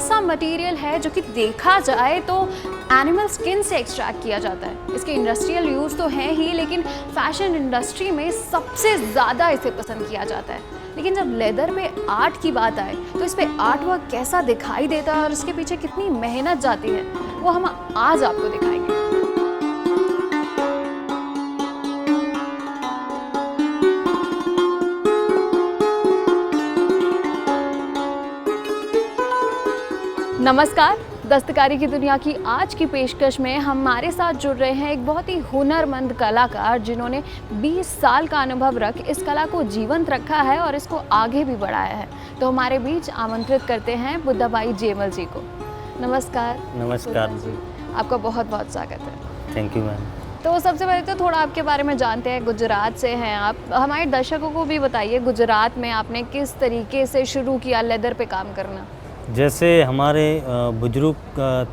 ऐसा मटेरियल है जो कि देखा जाए तो एनिमल स्किन से एक्सट्रैक्ट किया जाता है। इसके इंडस्ट्रियल यूज़ तो है ही, लेकिन फैशन इंडस्ट्री में सबसे ज़्यादा इसे पसंद किया जाता है। लेकिन जब लेदर पे आर्ट की बात आए तो इस पे आर्ट वर्क कैसा दिखाई देता है और इसके पीछे कितनी मेहनत जाती है, वो हम आज आपको दिखाएंगे। नमस्कार, दस्तकारी की दुनिया की आज की पेशकश में हमारे साथ जुड़ रहे हैं एक बहुत ही हुनरमंद कलाकार, जिन्होंने 20 साल का अनुभव रख इस कला को जीवंत रखा है और इसको आगे भी बढ़ाया है। तो हमारे बीच आमंत्रित करते हैं बुद्धा भाई जेमल जी को। नमस्कार। नमस्कार जी, आपका बहुत बहुत स्वागत है। Thank you ma'am. तो सबसे पहले तो थोड़ा आपके बारे में जानते हैं। गुजरात से हैं आप, हमारे दर्शकों को भी बताइए गुजरात में आपने किस तरीके से शुरू किया लेदर पे काम करना। जैसे हमारे बुजुर्ग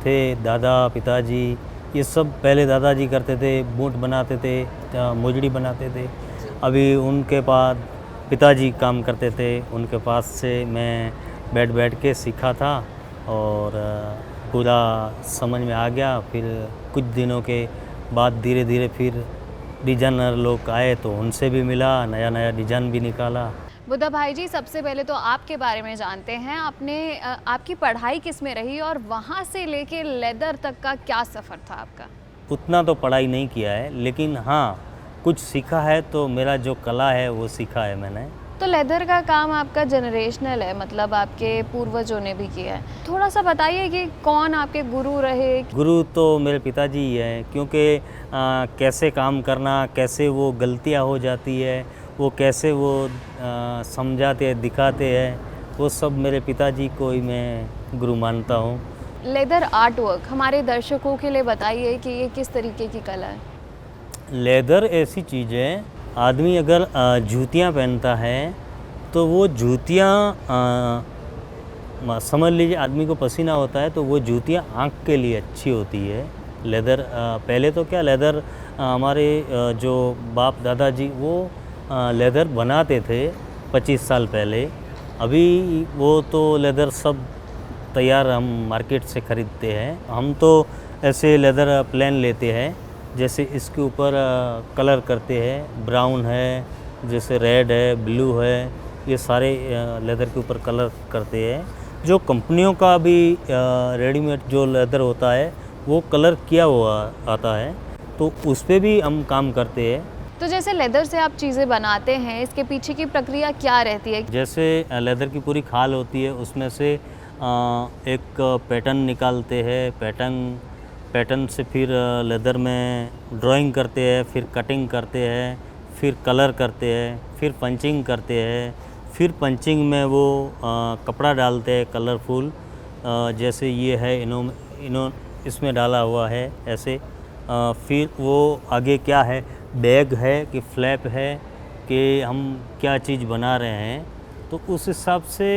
थे, दादा पिताजी, ये सब पहले दादाजी करते थे, बूट बनाते थे, मोजड़ी बनाते थे। अभी उनके बाद पिताजी काम करते थे, उनके पास से मैं बैठ के सीखा था और पूरा समझ में आ गया। फिर कुछ दिनों के बाद धीरे धीरे फिर डिज़ाइनर लोग आए तो उनसे भी मिला, नया नया डिज़ाइन भी निकाला। बुद्धा भाई जी, सबसे पहले तो आपके बारे में जानते हैं। आपकी पढ़ाई किस में रही और वहाँ से लेके लेदर तक का क्या सफ़र था आपका? उतना तो पढ़ाई नहीं किया है, लेकिन हाँ कुछ सीखा है। तो मेरा जो कला है वो सीखा है मैंने। तो लेदर का काम आपका जनरेशनल है, मतलब आपके पूर्वजों ने भी किया है। थोड़ा सा बताइए कि कौन आपके गुरु रहे? गुरु तो मेरे पिताजी ही हैं, क्योंकि कैसे काम करना, कैसे वो गलतियाँ हो जाती है, वो कैसे वो समझाते हैं, दिखाते हैं, वो सब मेरे पिताजी को ही मैं गुरु मानता हूँ। लेदर आर्ट वर्क हमारे दर्शकों के लिए बताइए कि ये किस तरीके की कला है? लेदर ऐसी चीज़ है, आदमी अगर जूतियाँ पहनता है तो वो जूतियाँ समझ लीजिए आदमी को पसीना होता है तो वो जूतियाँ आँख के लिए अच्छी होती है। लेदर पहले तो क्या, लेदर हमारे जो बाप दादाजी वो लेदर बनाते थे 25 साल पहले। अभी वो तो लेदर सब तैयार हम मार्केट से ख़रीदते हैं। हम तो ऐसे लेदर प्लेन लेते हैं, जैसे इसके ऊपर कलर करते हैं, ब्राउन है, जैसे रेड है, ब्लू है, ये सारे लेदर के ऊपर कलर करते हैं। जो कंपनियों का भी रेडीमेड जो लेदर होता है वो कलर किया हुआ आता है, तो उस पर भी हम काम करते हैं। तो जैसे लेदर से आप चीज़ें बनाते हैं, इसके पीछे की प्रक्रिया क्या रहती है? जैसे लेदर की पूरी खाल होती है, उसमें से एक पैटर्न निकालते हैं। पैटर्न से फिर लेदर में ड्राइंग करते हैं, फिर कटिंग करते हैं, फिर कलर करते हैं, फिर पंचिंग करते हैं। फिर पंचिंग में वो कपड़ा डालते हैं कलरफुल, जैसे ये है इसमें डाला हुआ है ऐसे। फिर वो आगे क्या है, बैग है कि फ्लैप है कि हम क्या चीज़ बना रहे हैं, तो उस हिसाब से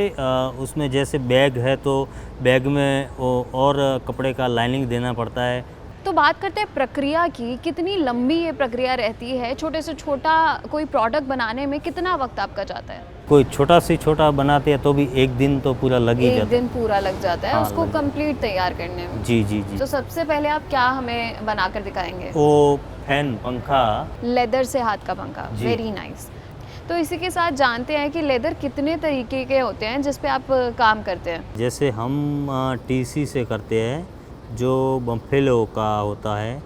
उसमें जैसे बैग है तो बैग में और कपड़े का लाइनिंग देना पड़ता है। तो बात करते हैं प्रक्रिया की, कितनी लंबी ये प्रक्रिया रहती है? छोटे से छोटा कोई प्रोडक्ट बनाने में कितना वक्त आपका जाता है? कोई छोटा से छोटा बनाते हैं तो भी एक दिन तो पूरा लग ही जाता है। एक दिन पूरा लग जाता है हाँ, उसको कंप्लीट तैयार करने में। जी जी जी। तो सबसे पहले आप क्या हमें बनाकर दिखाएंगे? वो फैन, पंखा, लेदर से हाथ का पंखा, जी। Very nice. तो इसी के साथ जानते हैं कि लेदर कितने तरीके के होते हैं जिस पे आप काम करते हैं? जैसे हम टीसी से करते हैं, जो बफेलो का होता है,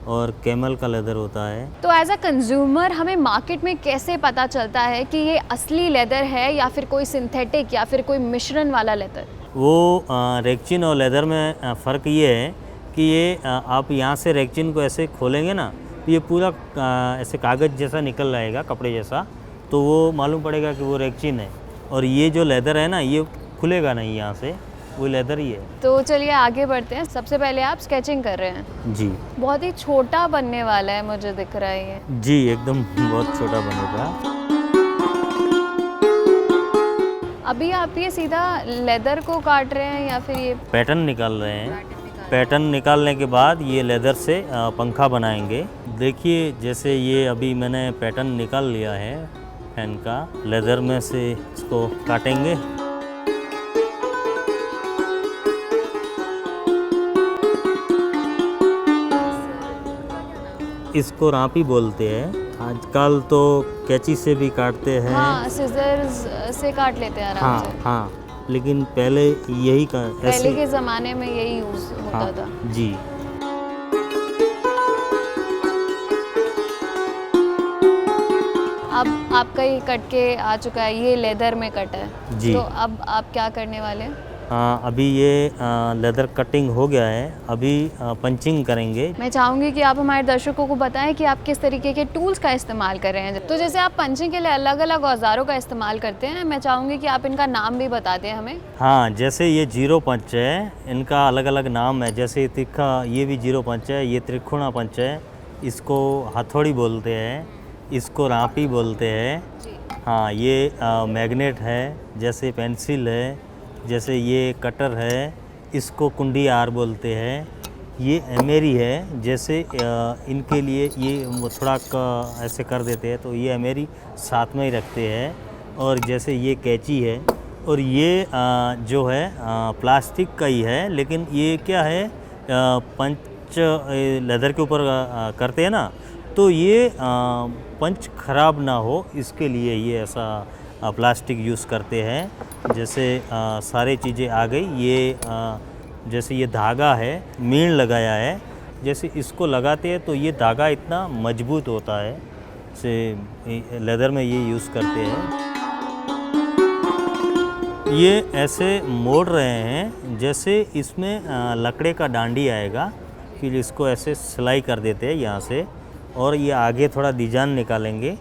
और कैमल का लेदर होता है। तो एज अ कंज्यूमर हमें मार्केट में कैसे पता चलता है कि ये असली लेदर है या फिर कोई सिंथेटिक या फिर कोई मिश्रण वाला लेदर? वो रेक्चिन और लेदर में फ़र्क ये है कि ये आप यहाँ से रेक्चिन को ऐसे खोलेंगे ना तो ये पूरा ऐसे कागज़ जैसा निकल आएगा, कपड़े जैसा, तो वो मालूम पड़ेगा कि वो रेक्चिन है। और ये जो लेदर है ना, ये खुलेगा नहीं यहाँ से, वो लेदर ही है। तो चलिए आगे बढ़ते हैं। सबसे पहले आप स्केचिंग कर रहे हैं। जी। बहुत ही छोटा बनने वाला है, मुझे दिख रहा है ये। जी एकदम बहुत छोटा बनेगा। अभी आप ये सीधा लेदर को काट रहे हैं या फिर ये पैटर्न निकाल रहे हैं? पैटर्न निकालने के बाद ये लेदर से पंखा बनाएंगे। देखिए जैसे ये अभी मैंने पैटर्न निकाल लिया है फैन का, लेदर में से इसको काटेंगे। इसको रापी बोलते हैं। आजकल तो कैंची से भी काटते हैं। हाँ, सिजर्स से काट लेते हैं आराम हाँ से। हाँ, लेकिन पहले यही का पहले ऐसे। के ज़माने में यही यूज़ होता हाँ था। जी। अब आपका ये कट के आ चुका है, ये लेदर में कट है जी। तो अब आप क्या करने वाले हैं? अभी ये लेदर कटिंग हो गया है, अभी पंचिंग करेंगे। मैं चाहूँगी कि आप हमारे दर्शकों को बताएं कि आप किस तरीके के टूल्स का इस्तेमाल कर रहे हैं। तो जैसे आप पंचिंग के लिए अलग अलग औजारों का इस्तेमाल करते हैं, मैं चाहूँगी कि आप इनका नाम भी बता दें हमें। हाँ, जैसे ये जीरो पंच है, इनका अलग अलग नाम है। जैसे तीखा, ये भी जीरो पंच है, ये त्रिकोणा पंच है, इसको हथौड़ी बोलते हैं, इसको रापी बोलते हैं। जी। हाँ, ये मैग्नेट है, जैसे पेंसिल है, जैसे ये कटर है, इसको कुंडी आर बोलते हैं। ये एमेरी है, जैसे इनके लिए ये वो थोड़ा ऐसे कर देते हैं तो ये एमेरी साथ में ही रखते हैं। और जैसे ये कैंची है, और ये जो है प्लास्टिक का ही है, लेकिन ये क्या है, पंच लेदर के ऊपर करते हैं ना, तो ये पंच खराब ना हो इसके लिए ये ऐसा प्लास्टिक यूज़ करते हैं। जैसे सारी चीज़ें आ गई। ये जैसे ये धागा है, मीण लगाया है, जैसे इसको लगाते हैं तो ये धागा इतना मजबूत होता है, से लेदर में ये यूज़ करते हैं। ये ऐसे मोड़ रहे हैं जैसे इसमें लकड़े का डांडी आएगा, फिर इसको ऐसे सिलाई कर देते हैं यहाँ से, और ये आगे थोड़ा डिजाइन निकालेंगे।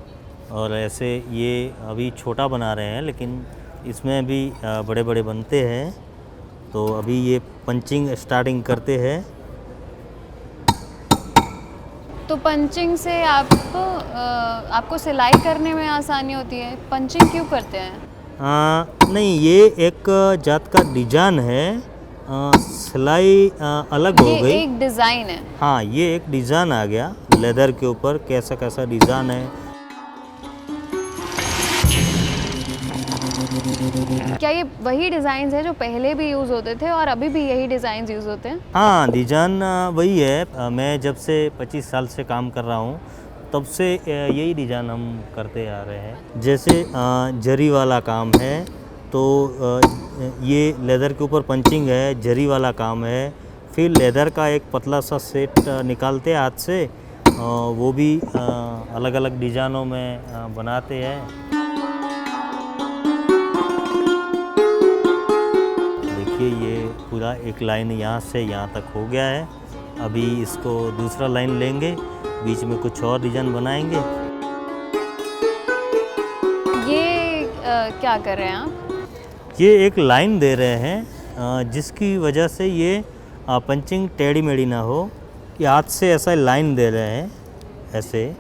और ऐसे ये अभी छोटा बना रहे हैं, लेकिन इसमें भी बड़े बड़े बनते हैं। तो अभी ये पंचिंग स्टार्टिंग करते हैं। तो पंचिंग से आपको सिलाई करने में आसानी होती है, पंचिंग क्यों करते हैं? नहीं, ये एक जात का डिजाइन है, सिलाई अलग हो गई। ये एक डिज़ाइन है। हाँ, ये एक डिज़ाइन आ गया लेदर के ऊपर, कैसा कैसा डिज़ाइन है। क्या ये वही डिज़ाइंस हैं जो पहले भी यूज़ होते थे और अभी भी यही डिज़ाइंस यूज़ होते हैं? हाँ, डिज़ाइन वही है। मैं जब से 25 साल से काम कर रहा हूँ, तब से यही डिज़ाइन हम करते आ रहे हैं। जैसे जरी वाला काम है, तो ये लेदर के ऊपर पंचिंग है, जरी वाला काम है। फिर लेदर का एक पतला सा सेट निकालते हैं हाथ से, वो भी अलग अलग डिज़ाइनों में बनाते हैं। देखिए, ये पूरा एक लाइन यहाँ से यहाँ तक हो गया है। अभी इसको दूसरा लाइन लेंगे, बीच में कुछ और डिज़ाइन बनाएंगे। ये क्या कर रहे हैं आप? ये एक लाइन दे रहे हैं, जिसकी वजह से ये पंचिंग टेढ़ी मेढ़ी ना हो, कि हाथ से ऐसा लाइन दे रहे हैं ऐसे।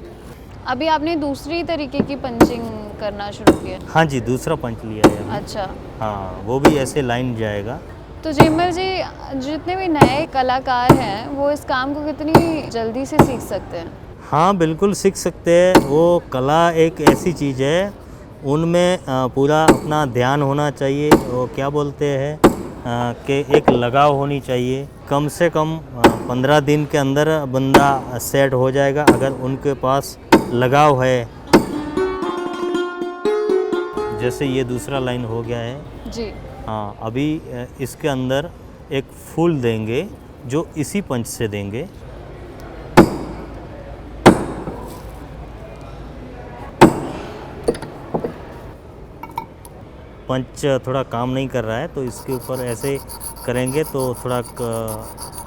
अभी आपने दूसरी तरीके की पंचिंग करना शुरू किया? हाँ जी, दूसरा पंच लिया है अभी। अच्छा। हाँ, वो भी ऐसे लाइन जाएगा। तो जेमल जी, जितने भी नए कलाकार हैं वो इस काम को कितनी जल्दी से सीख सकते हैं? हाँ, बिल्कुल सीख सकते हैं। वो कला एक ऐसी चीज़ है, उनमें पूरा अपना ध्यान होना चाहिए। वो क्या बोलते हैं कि एक लगाव होनी चाहिए। कम से कम 15 दिन के अंदर बंदा सेट हो जाएगा, अगर उनके पास लगाव है। जैसे ये दूसरा लाइन हो गया है जी। हाँ, अभी इसके अंदर एक फूल देंगे, जो इसी पंच से देंगे। पंच थोड़ा काम नहीं कर रहा है, तो इसके ऊपर ऐसे करेंगे तो थोड़ा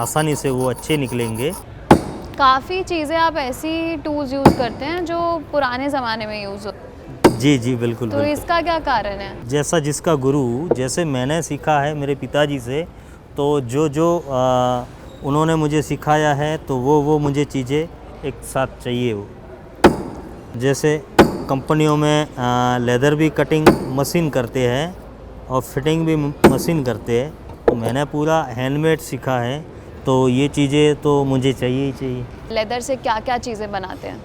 आसानी से वो अच्छे निकलेंगे। काफ़ी चीज़ें आप ऐसी टूल्स यूज़ करते हैं जो पुराने ज़माने में यूज़ होते। जी जी, बिल्कुल तो बिल्कुल। इसका क्या कारण है? जैसा जिसका गुरु, जैसे मैंने सीखा है मेरे पिताजी से, तो जो उन्होंने मुझे सिखाया है, तो वो मुझे चीज़ें एक साथ चाहिए। वो जैसे कंपनियों में लेदर भी कटिंग मशीन करते हैं और फिटिंग भी मशीन करते हैं, तो मैंने पूरा हैंडमेड सीखा है, तो ये चीज़ें तो मुझे चाहिए ही चाहिए। लेदर से क्या क्या चीज़ें बनाते हैं?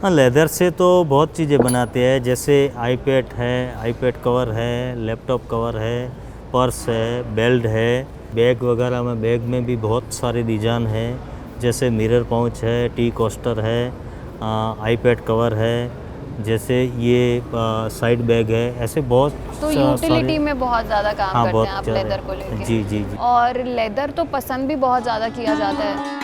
हाँ, लेदर से तो बहुत चीज़ें बनाते हैं। जैसे आईपैड है, आईपैड कवर है, लैपटॉप कवर है, पर्स है, बेल्ट है, बैग वगैरह में, बैग में भी बहुत सारे डिज़ाइन है। जैसे मिरर पाउच है, टी कोस्टर है, आईपैड कवर है, जैसे ये साइड बैग है, ऐसे बहुत तो यूटिलिटी में बहुत ज़्यादा काम हाँ, करते बहुत हैं आप ज़्यादा। लेदर को लेके। जी जी जी। और लेदर तो पसंद भी बहुत ज़्यादा किया जाता है।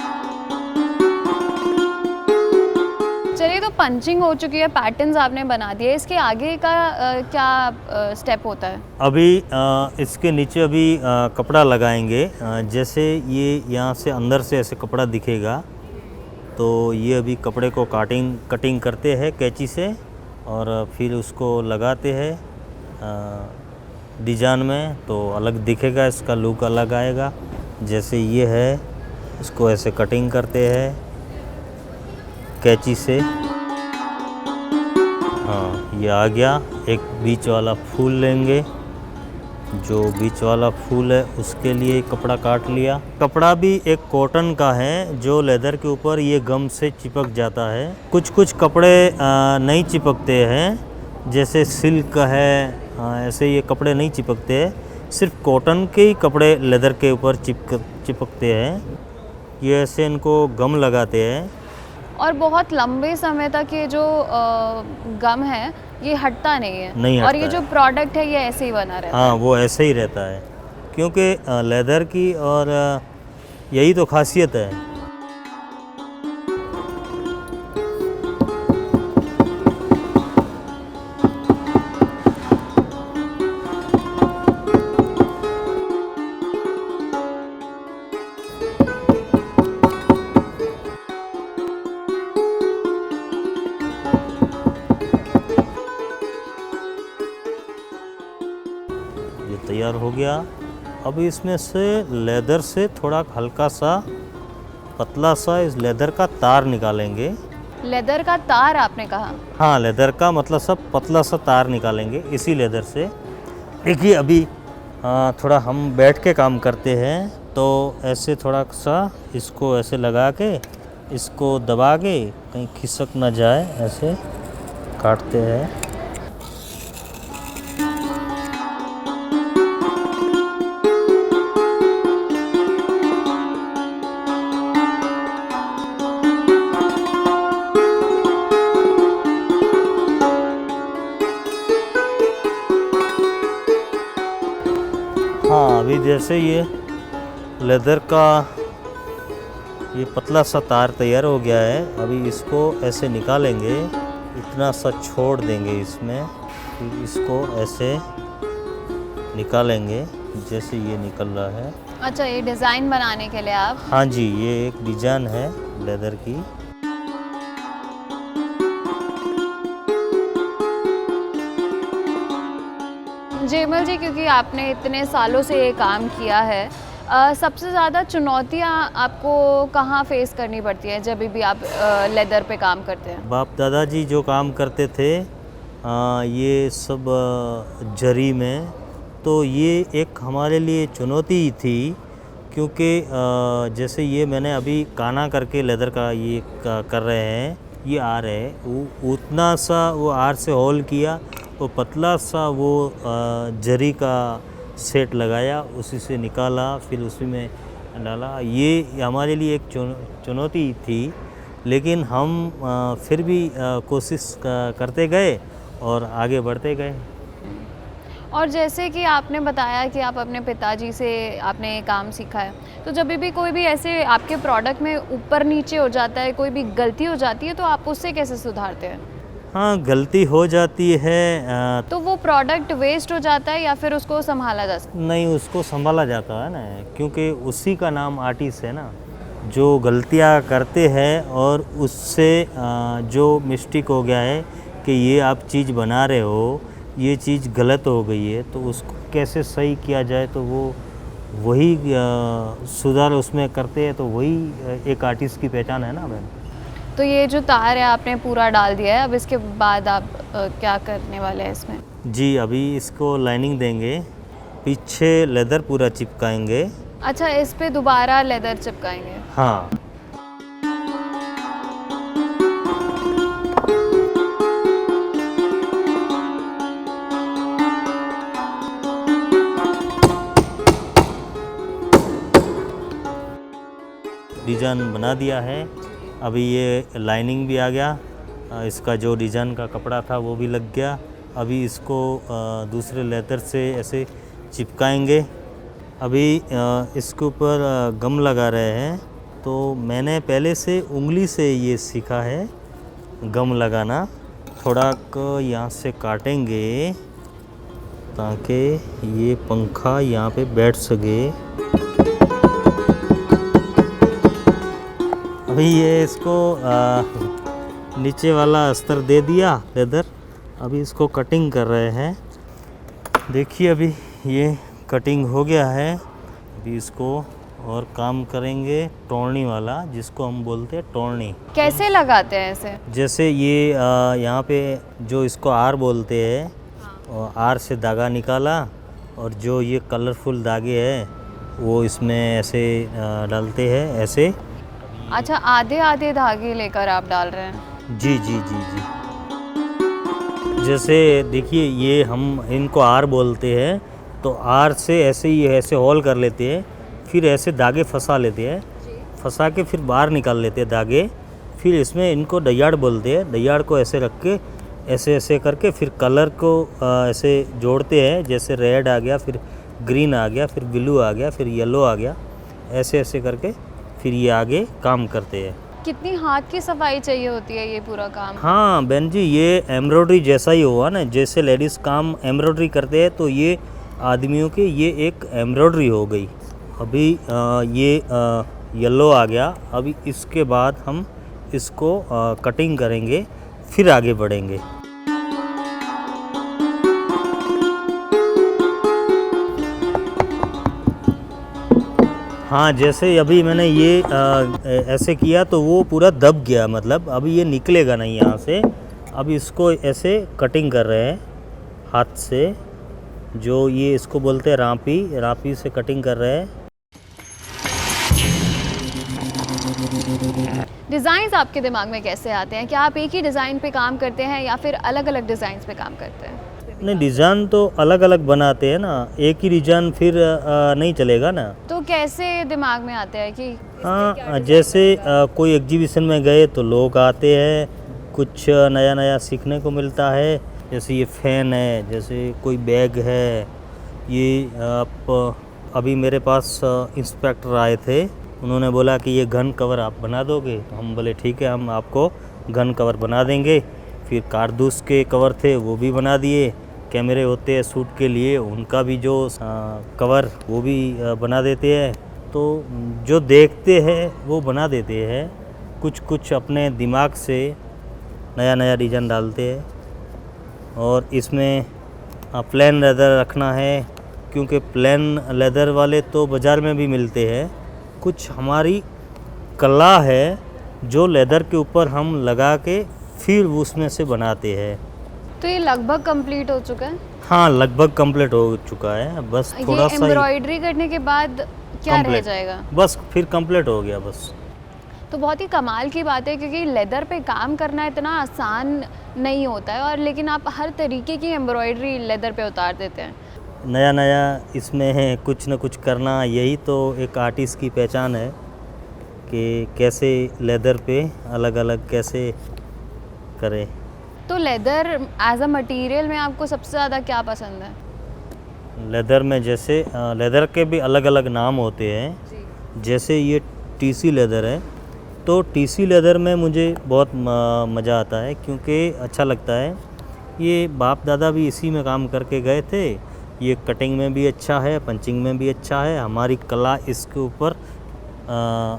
चलिए, तो पंचिंग हो चुकी है, पैटर्न्स आपने बना दिए, इसके आगे का क्या स्टेप होता है? अभी इसके नीचे अभी कपड़ा लगाएंगे। जैसे ये यहाँ से अंदर से ऐसे कपड़ा दिखेगा, तो ये अभी कपड़े को कटिंग करते हैं कैंची से, और फिर उसको लगाते हैं डिजाइन में, तो अलग दिखेगा, इसका लुक अलग आएगा। जैसे ये है, इसको ऐसे कटिंग करते हैं कैंची से। हाँ, ये आ गया। एक बीच वाला फूल लेंगे, जो बीच वाला फूल है उसके लिए कपड़ा काट लिया। कपड़ा भी एक कॉटन का है, जो लेदर के ऊपर ये गम से चिपक जाता है। कुछ कुछ कपड़े नहीं चिपकते हैं, जैसे सिल्क है, ऐसे ये कपड़े नहीं चिपकते हैं। सिर्फ कॉटन के ही कपड़े लेदर के ऊपर चिपकते हैं। ये ऐसे इनको गम लगाते हैं। और बहुत लंबे समय तक ये जो गम है ये हटता नहीं है। नहीं और हटता ये जो है। प्रोडक्ट है ये ऐसे ही बना रहता हाँ, वो ऐसे ही रहता है, क्योंकि लेदर की और यही तो खासियत है। ये तैयार हो गया। अब इसमें से लेदर से थोड़ा हल्का सा पतला सा इस लेदर का तार निकालेंगे। है। लेदर का तार आपने कहा? हाँ, लेदर का मतलब सब पतला सा तार निकालेंगे इसी लेदर से। देखिए, अभी थोड़ा हम बैठ के काम करते हैं, तो ऐसे थोड़ा सा इसको ऐसे लगा के, इसको दबा के कहीं खिसक ना जाए, ऐसे काटते हैं। हाँ, अभी जैसे ये लेदर का ये पतला सा तार तैयार हो गया है। अभी इसको ऐसे निकालेंगे, इतना सा छोड़ देंगे इसमें, फिर इसको ऐसे निकालेंगे जैसे ये निकल रहा है। अच्छा, ये डिज़ाइन बनाने के लिए आप? हाँ जी, ये एक डिजाइन है लेदर की। जेमल जी, क्योंकि आपने इतने सालों से ये काम किया है, सबसे ज़्यादा चुनौतियाँ आपको कहाँ फेस करनी पड़ती है जब भी आप लेदर पे काम करते हैं? बाप दादाजी जो काम करते थे ये सब जरी में, तो ये एक हमारे लिए चुनौती ही थी, क्योंकि जैसे ये मैंने अभी काना करके लेदर का ये कर रहे हैं, ये आर है, उतना सा वो आर से होल किया, वो पतला सा वो जरी का सेट लगाया, उसी से निकाला, फिर उसी में डाला। ये हमारे लिए एक चुनौती थी, लेकिन हम फिर भी कोशिश करते गए और आगे बढ़ते गए। और जैसे कि आपने बताया कि आप अपने पिताजी से आपने ये काम सीखा है, तो जब भी कोई भी ऐसे आपके प्रोडक्ट में ऊपर नीचे हो जाता है, कोई भी गलती हो जाती है, तो आप उससे कैसे सुधारते हैं? हाँ, गलती हो जाती है तो वो प्रोडक्ट वेस्ट हो जाता है या फिर उसको संभाला जा सकता नहीं, उसको संभाला जाता है ना, क्योंकि उसी का नाम आर्टिस्ट है ना, जो गलतियाँ करते हैं और उससे जो मिस्टेक हो गया है कि ये आप चीज़ बना रहे हो, ये चीज़ गलत हो गई है, तो उसको कैसे सही किया जाए, तो वो वही सुधार उसमें करते हैं, तो वही एक आर्टिस्ट की पहचान है ना मैम। तो ये जो तार है आपने पूरा डाल दिया है, अब इसके बाद आप क्या करने वाले हैं इसमें? जी, अभी इसको लाइनिंग देंगे, पीछे लेदर पूरा चिपकाएंगे। अच्छा, इस पे दोबारा लेदर चिपकाएंगे? हाँ। डिजाइन डिज़ाइन बना दिया है। अभी ये लाइनिंग भी आ गया, इसका जो डिज़ाइन का कपड़ा था वो भी लग गया। अभी इसको दूसरे लेदर से ऐसे चिपकाएंगे। अभी इसके ऊपर गम लगा रहे हैं। तो मैंने पहले से उंगली से ये सीखा है गम लगाना। थोड़ा को यहाँ से काटेंगे ताकि ये पंखा यहाँ पे बैठ सके। अभी ये इसको नीचे वाला अस्तर दे दिया लेदर। अभी इसको कटिंग कर रहे हैं। देखिए अभी ये कटिंग हो गया है। अभी इसको और काम करेंगे तोड़नी वाला, जिसको हम बोलते हैं तोड़नी। कैसे लगाते हैं ऐसे? जैसे ये यहाँ पे जो इसको आर बोलते हैं, और आर से धागा निकाला और जो ये कलरफुल धागे हैं वो इसमें ऐसे डालते हैं ऐसे। अच्छा, आधे आधे धागे लेकर आप डाल रहे हैं? जी जी जी जी। जैसे देखिए ये हम इनको आर बोलते हैं, तो आर से ऐसे ही ऐसे होल कर लेते हैं, फिर ऐसे धागे फंसा लेते हैं, फंसा के फिर बाहर निकाल लेते हैं धागे। फिर इसमें इनको डैयाड़ बोलते हैं। डैयाड़ को ऐसे रख के ऐसे ऐसे करके फिर कलर को ऐसे जोड़ते हैं। जैसे रेड आ गया, फिर ग्रीन आ गया, फिर ब्लू आ गया, फिर येलो आ गया, ऐसे ऐसे करके फिर ये आगे काम करते हैं। कितनी हाथ की सफाई चाहिए होती है ये पूरा काम? हाँ बहन जी, ये एम्ब्रॉयडरी जैसा ही हुआ ना। जैसे लेडीज़ काम एम्ब्रॉयडरी करते हैं तो ये आदमियों की ये एक एम्ब्रॉयडरी हो गई। अभी ये येलो आ गया। अभी इसके बाद हम इसको कटिंग करेंगे, फिर आगे बढ़ेंगे। हाँ, जैसे अभी मैंने ये ऐसे किया तो वो पूरा दब गया, मतलब अभी ये निकलेगा नहीं यहाँ से। अब इसको ऐसे कटिंग कर रहे हैं हाथ से, जो ये इसको बोलते हैं रापी। रापी से कटिंग कर रहे हैं। डिज़ाइंस आपके दिमाग में कैसे आते हैं? क्या आप एक ही डिज़ाइन पे काम करते हैं या फिर अलग अलग डिज़ाइंस पे काम करते हैं? नहीं, डिज़ाइन तो अलग अलग बनाते हैं ना, एक ही डिज़ाइन फिर नहीं चलेगा ना। तो कैसे दिमाग में आता है कि हाँ, जैसे कोई एग्जीबिशन में गए तो लोग आते हैं, कुछ नया नया सीखने को मिलता है। जैसे ये फ़ैन है, जैसे कोई बैग है। ये आप अभी मेरे पास इंस्पेक्टर आए थे, उन्होंने बोला कि ये गन कवर आप बना दोगे? तो हम बोले ठीक है, हम आपको गन कवर बना देंगे। फिर कारतूस के कवर थे वो भी बना दिए। कैमरे होते हैं शूट के लिए, उनका भी जो कवर वो भी बना देते हैं। तो जो देखते हैं वो बना देते हैं, कुछ कुछ अपने दिमाग से नया नया डिज़ाइन डालते हैं। और इसमें प्लेन लेदर रखना है, क्योंकि प्लेन लेदर वाले तो बाज़ार में भी मिलते हैं। कुछ हमारी कला है जो लेदर के ऊपर हम लगा के फिर उसमें से बनाते हैं। तो ये लगभग कंप्लीट हो चुका है? हाँ, लगभग कंप्लीट हो चुका है। बस थोड़ा सा एम्ब्रॉयडरी करने के बाद क्या रह जाएगा? बस फिर कंप्लीट हो गया बस। तो बहुत ही कमाल की बात है, क्योंकि लेदर पे काम करना इतना आसान नहीं होता है, और लेकिन आप हर तरीके की एम्ब्रॉयडरी लेदर पे उतार देते हैं। नया नया इसमें है, कुछ न कुछ करना, यही तो एक आर्टिस्ट की पहचान है कि कैसे लेदर पे अलग अलग कैसे करें। तो लेदर एज अ मटेरियल में आपको सबसे ज़्यादा क्या पसंद है? लेदर में जैसे लेदर के भी अलग अलग नाम होते हैं। जैसे ये टीसी लेदर है, तो टीसी लेदर में मुझे बहुत मज़ा आता है, क्योंकि अच्छा लगता है। ये बाप दादा भी इसी में काम करके गए थे। ये कटिंग में भी अच्छा है, पंचिंग में भी अच्छा है। हमारी कला इसके ऊपर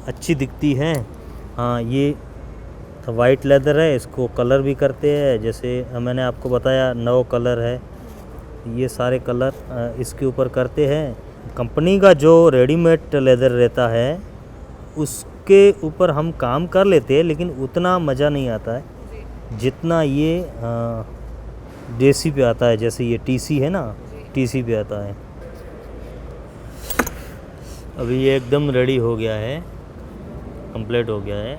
अच्छी दिखती है। हाँ, ये वाइट लेदर है, इसको कलर भी करते हैं। जैसे मैंने आपको बताया 9 कलर है, ये सारे कलर इसके ऊपर करते हैं। कंपनी का जो रेडीमेड लेदर रहता है उसके ऊपर हम काम कर लेते हैं, लेकिन उतना मज़ा नहीं आता है जितना ये देसी पे आता है। जैसे ये टीसी है ना, टीसी पे आता है। अभी ये एकदम रेडी हो गया है, कंप्लीट हो गया है।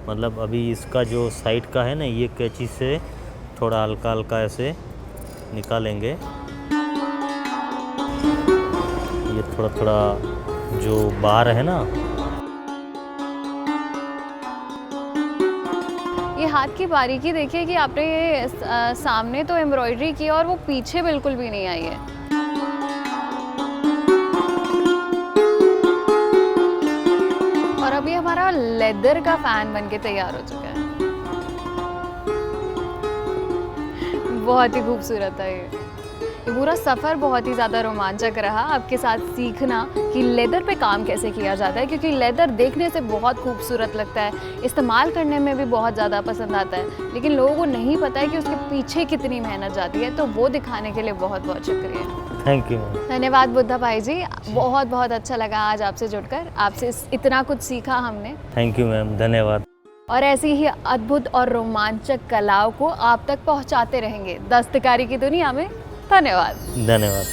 मतलब अभी इसका जो साइड का है ना, ये कैंची से थोड़ा हल्का हल्का ऐसे निकालेंगे। ये थोड़ा थोड़ा जो बाहर है ना, हाथ की बारीकी देखिए कि आपने ये सामने तो एम्ब्रॉयडरी की है और वो पीछे बिल्कुल भी नहीं आई है। और अभी हमारा लेदर का फैन बनके तैयार हो चुका है। बहुत ही खूबसूरत है ये पूरा सफ़र बहुत ही ज़्यादा रोमांचक रहा आपके साथ सीखना कि लेदर पे काम कैसे किया जाता है, क्योंकि लेदर देखने से बहुत खूबसूरत लगता है, इस्तेमाल करने में भी बहुत ज़्यादा पसंद आता है, लेकिन लोगों को नहीं पता है कि उसके पीछे कितनी मेहनत जाती है। तो वो दिखाने के लिए बहुत बहुत शुक्रिया। Thank you. धन्यवाद बुद्धा भाई जी, बहुत बहुत अच्छा लगा आज आपसे जुड़कर, आपसे इतना कुछ सीखा हमने। थैंक यू मैम, धन्यवाद। और ऐसी ही अद्भुत और रोमांचक कलाओं को आप तक पहुंचाते रहेंगे दस्तकारी की दुनिया में। धन्यवाद। धन्यवाद।